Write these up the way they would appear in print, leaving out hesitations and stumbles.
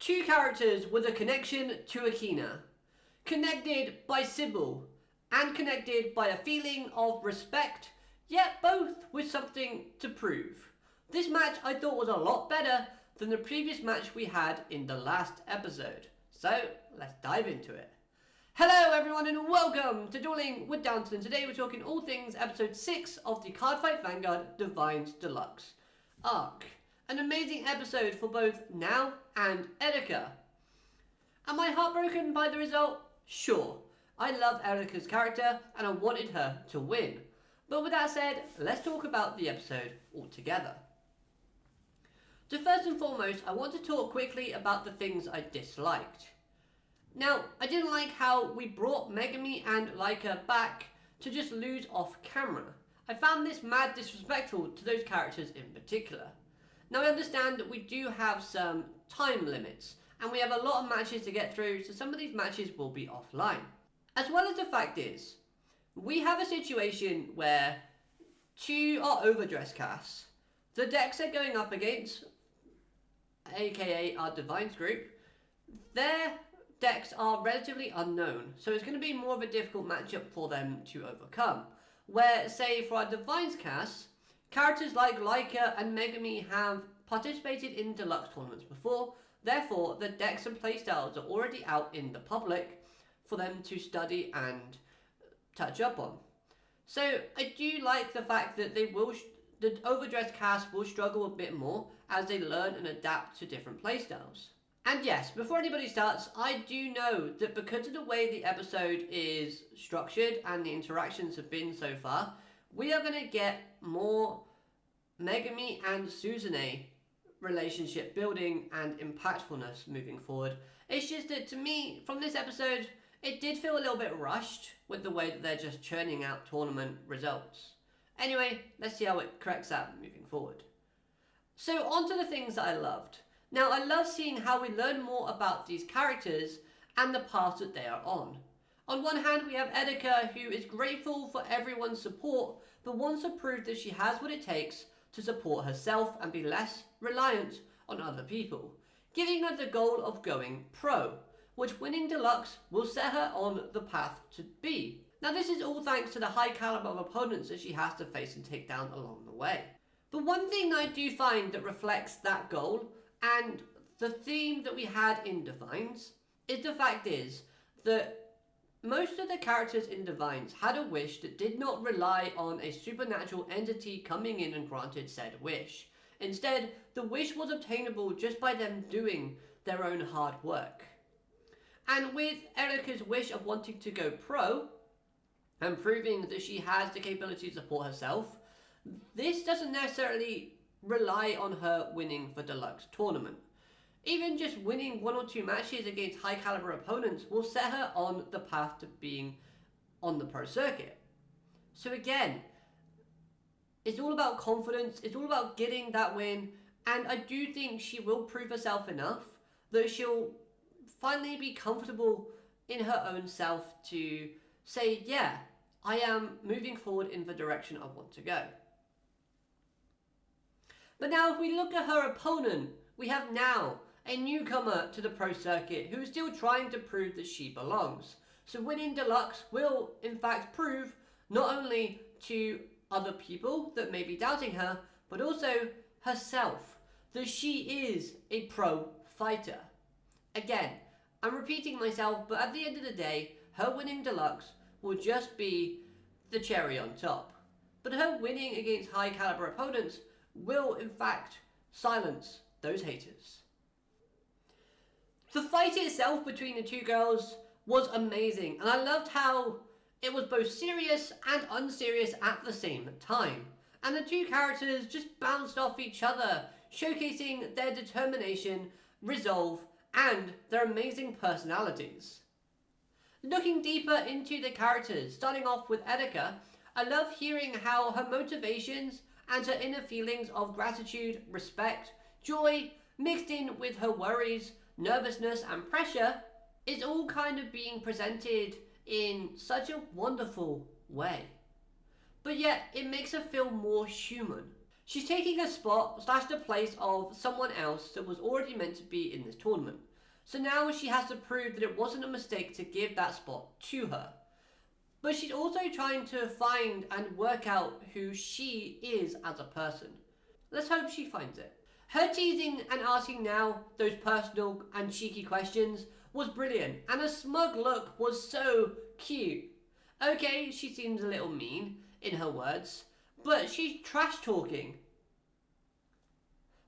Two characters with a connection to Akina, connected by Sybil, and connected by a feeling of respect, yet both with something to prove. This match I thought was a lot better than the previous match we had in the last episode. So, let's dive into it. Hello everyone and welcome to Dueling with Downton. Today we're talking all things episode 6 of the Cardfight Vanguard Divinez Deluxe arc. An amazing episode for both Now and Erika. Am I heartbroken by the result? Sure. I love Erika's character and I wanted her to win. But with that said, let's talk about the episode altogether. So first and foremost, I want to talk quickly about the things I disliked. Now, I didn't like how we brought Megami and Laika back to just lose off camera. I found this mad disrespectful to those characters in particular. Now I understand that we do have some time limits and we have a lot of matches to get through, so some of these matches will be offline. As well as the fact is, we have a situation where two are overdressed casts. The decks they're going up against, aka our Divinez group, their decks are relatively unknown, so it's going to be more of a difficult matchup for them to overcome. Where, say, for our Divinez cast, characters like Laika and Megami have participated in deluxe tournaments before, therefore the decks and playstyles are already out in the public for them to study and touch up on. So I do like the fact that the overdressed cast will struggle a bit more as they learn and adapt to different playstyles. And yes, before anybody starts, I do know that because of the way the episode is structured and the interactions have been so far, we are going to get more Megami and Suzune relationship building and impactfulness moving forward. It's just that to me, from this episode, it did feel a little bit rushed with the way that they're just churning out tournament results. Anyway, let's see how it corrects that moving forward. So on to the things that I loved. Now, I love seeing how we learn more about these characters and the path that they are on. On one hand, we have Erika, who is grateful for everyone's support, but wants to prove that she has what it takes to support herself and be less reliant on other people, giving her the goal of going pro, which winning Deluxe will set her on the path to be. Now, this is all thanks to the high caliber of opponents that she has to face and take down along the way. But one thing I do find that reflects that goal and the theme that we had in Divinez is the fact is that most of the characters in Divinez had a wish that did not rely on a supernatural entity coming in and granted said wish. Instead, the wish was obtainable just by them doing their own hard work. And with Erika's wish of wanting to go pro and proving that she has the capability to support herself, this doesn't necessarily rely on her winning the Deluxe tournament. Even just winning one or two matches against high caliber opponents will set her on the path to being on the pro circuit. So again, it's all about confidence, it's all about getting that win, and I do think she will prove herself enough that she'll finally be comfortable in her own self to say, yeah, I am moving forward in the direction I want to go. But now if we look at her opponent, we have Now, a newcomer to the pro circuit who is still trying to prove that she belongs. So winning Deluxe will in fact prove not only to other people that may be doubting her, but also herself that she is a pro fighter. Again, I'm repeating myself, but at the end of the day, her winning Deluxe will just be the cherry on top. But her winning against high caliber opponents will in fact silence those haters. The fight itself between the two girls was amazing, and I loved how it was both serious and unserious at the same time. And the two characters just bounced off each other, showcasing their determination, resolve, and their amazing personalities. Looking deeper into the characters, starting off with Erika, I love hearing how her motivations and her inner feelings of gratitude, respect, joy, mixed in with her worries, nervousness and pressure, is all kind of being presented in such a wonderful way. But yet, it makes her feel more human. She's taking a spot / the place of someone else that was already meant to be in this tournament. So now she has to prove that it wasn't a mistake to give that spot to her. But she's also trying to find and work out who she is as a person. Let's hope she finds it. Her teasing and asking now those personal and cheeky questions was brilliant, and her smug look was so cute. Okay, she seems a little mean in her words, but she's trash talking.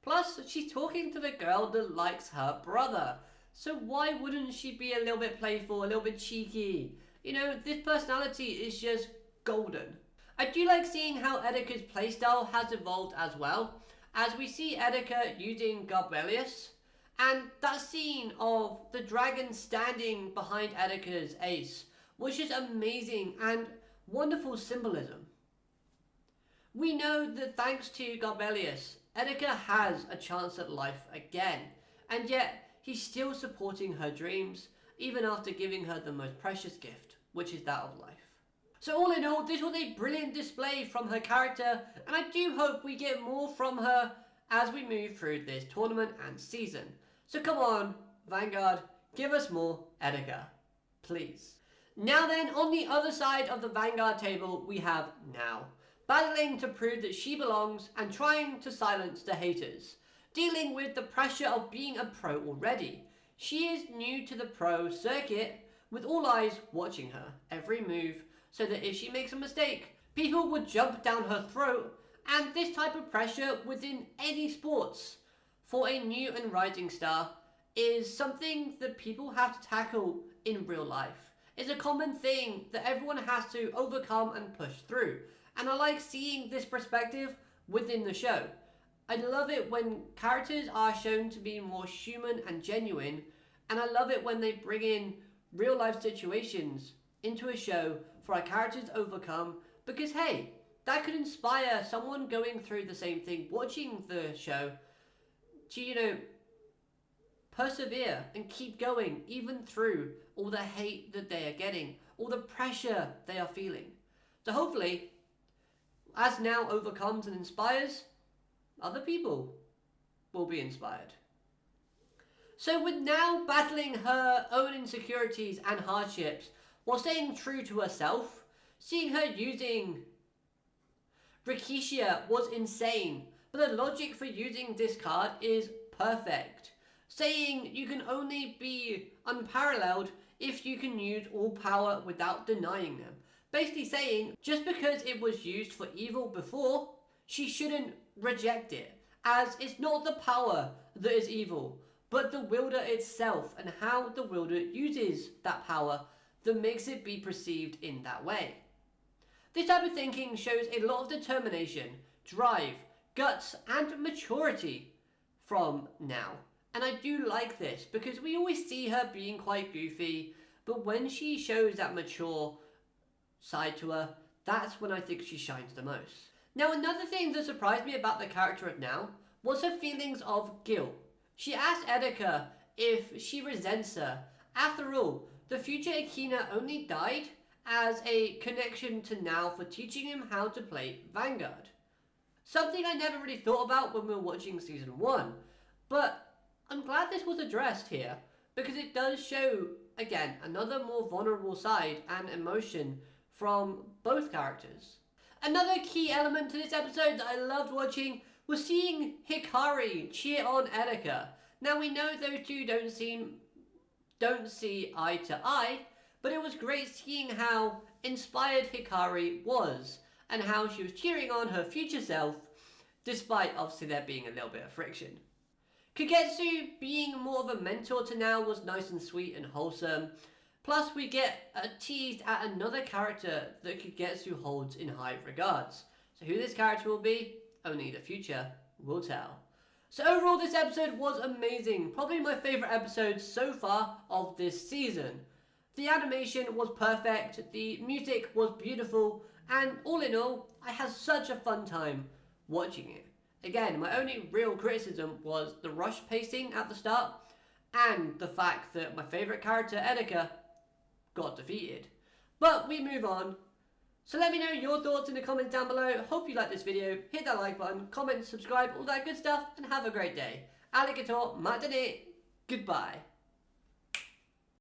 Plus, she's talking to the girl that likes her brother. So why wouldn't she be a little bit playful, a little bit cheeky? You know, this personality is just golden. I do like seeing how Erika's playstyle has evolved as well, as we see Erika using Garbelius, and that scene of the dragon standing behind Erika's ace was just amazing and wonderful symbolism. We know that thanks to Garbelius, Erika has a chance at life again, and yet he's still supporting her dreams, even after giving her the most precious gift, which is that of life. So all in all, this was a brilliant display from her character, and I do hope we get more from her as we move through this tournament and season. So come on, Vanguard, give us more Erika, please. Now then, on the other side of the Vanguard table, we have Now, battling to prove that she belongs and trying to silence the haters, dealing with the pressure of being a pro already. She is new to the pro circuit, with all eyes watching her every move, so that if she makes a mistake, people would jump down her throat, and this type of pressure within any sports for a new and rising star is something that people have to tackle in real life. It's a common thing that everyone has to overcome and push through, and I like seeing this perspective within the show. I love it when characters are shown to be more human and genuine, and I love it when they bring in real life situations into a show for our characters to overcome, because hey, that could inspire someone going through the same thing, watching the show, to, persevere and keep going even through all the hate that they are getting, all the pressure they are feeling. So hopefully, as Now overcomes and inspires, other people will be inspired. So with Now battling her own insecurities and hardships while staying true to herself, seeing her using Rikishia was insane, but the logic for using this card is perfect. Saying you can only be unparalleled if you can use all power without denying them. Basically saying, just because it was used for evil before, she shouldn't reject it, as it's not the power that is evil, but the wielder itself and how the wielder uses that power that makes it be perceived in that way. This type of thinking shows a lot of determination, drive, guts, and maturity from Now. And I do like this, because we always see her being quite goofy, but when she shows that mature side to her, that's when I think she shines the most. Now, another thing that surprised me about the character of Now was her feelings of guilt. She asked Erika if she resents her. After all, the future Akina only died as a connection to Now for teaching him how to play Vanguard. Something I never really thought about when we were watching Season 1, but I'm glad this was addressed here, because it does show, again, another more vulnerable side and emotion from both characters. Another key element to this episode that I loved watching was seeing Hikari cheer on Erika. Now we know those two don't see eye to eye, but it was great seeing how inspired Hikari was and how she was cheering on her future self, despite obviously there being a little bit of friction. Kagetsu being more of a mentor to Now was nice and sweet and wholesome. Plus we get teased at another character that Kagetsu holds in high regards. So who this character will be, only the future will tell. So overall this episode was amazing. Probably my favourite episode so far of this season. The animation was perfect, the music was beautiful, and all in all, I had such a fun time watching it. Again, my only real criticism was the rush pacing at the start, and the fact that my favourite character, Erika, got defeated. But we move on. So let me know your thoughts in the comments down below. Hope you liked this video. Hit that like button, comment, subscribe, all that good stuff, and have a great day. Alligator, matane, goodbye.